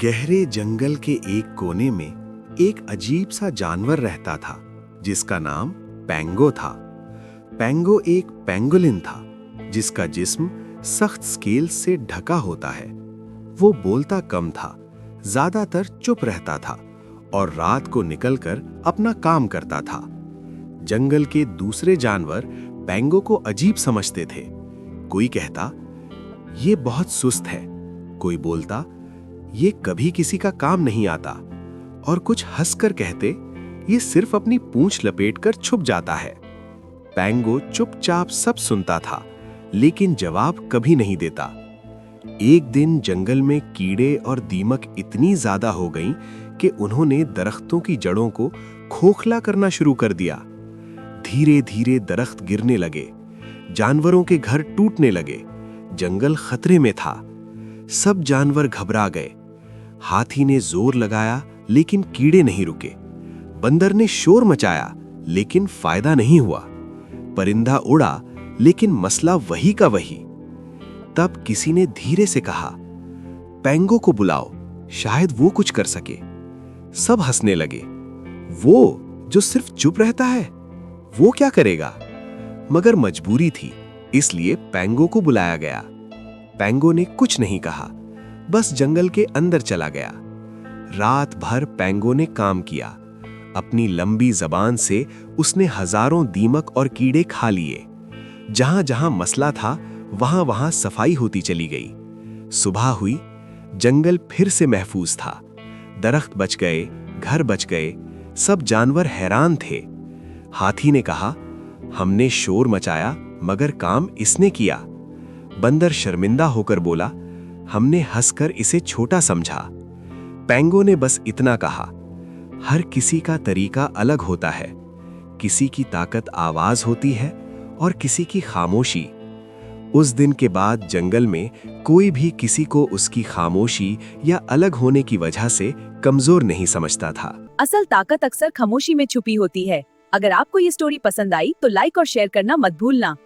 गहरे जंगल के एक कोने में एक अजीब सा जानवर रहता था जिसका नाम पैंगो था। पैंगो एक पेंगोलिन था जिसका जिस्म सख्त स्केल से ढका होता है। वो बोलता कम था, ज्यादातर चुप रहता था और रात को निकलकर अपना काम करता था। जंगल के दूसरे जानवर पैंगो को अजीब समझते थे। कोई कहता, ये बहुत सुस्त है। कोई बोलता, ये कभी किसी का काम नहीं आता। और कुछ हंसकर कहते, ये सिर्फ अपनी पूंछ लपेटकर छुप जाता है। पैंगो चुपचाप सब सुनता था, लेकिन जवाब कभी नहीं देता। एक दिन जंगल में कीड़े और दीमक इतनी ज्यादा हो गईं कि उन्होंने दरख्तों की जड़ों को खोखला करना शुरू कर दिया। धीरे धीरे दरख्त गिरने लगे, जानवरों के घर टूटने लगे, जंगल खतरे में था। सब जानवर घबरा गए। हाथी ने जोर लगाया, लेकिन कीड़े नहीं रुके। बंदर ने शोर मचाया, लेकिन फायदा नहीं हुआ। परिंदा उड़ा, लेकिन मसला वही का वही। तब किसी ने धीरे से कहा, पैंगो को बुलाओ, शायद वो कुछ कर सके। सब हंसने लगे। वो जो सिर्फ चुप रहता है, वो क्या करेगा? मगर मजबूरी थी, इसलिए पैंगो को बुलाया गया। पैंगो ने कुछ नहीं कहा, बस जंगल के अंदर चला गया। रात भर पैंगो ने काम किया। अपनी लंबी जबान से उसने हजारों दीमक और कीड़े खा लिए। जहां जहां मसला था, वहां वहां सफाई होती चली गई। सुबह हुई, जंगल फिर से महफूज था। दरख्त बच गए, घर बच गए, सब जानवर हैरान थे। हाथी ने कहा, हमने शोर मचाया, मगर काम इसने किया। बंदर शर्मिंदा होकर बोला, हमने हंसकर इसे छोटा समझा। पैंगो ने बस इतना कहा, हर किसी का तरीका अलग होता है। किसी की ताकत आवाज होती है और किसी की खामोशी। उस दिन के बाद जंगल में कोई भी किसी को उसकी खामोशी या अलग होने की वजह से कमजोर नहीं समझता था। असल ताकत अक्सर खामोशी में छुपी होती है। अगर आपको ये स्टोरी पसंद आई तो लाइक और शेयर करना मत भूलना।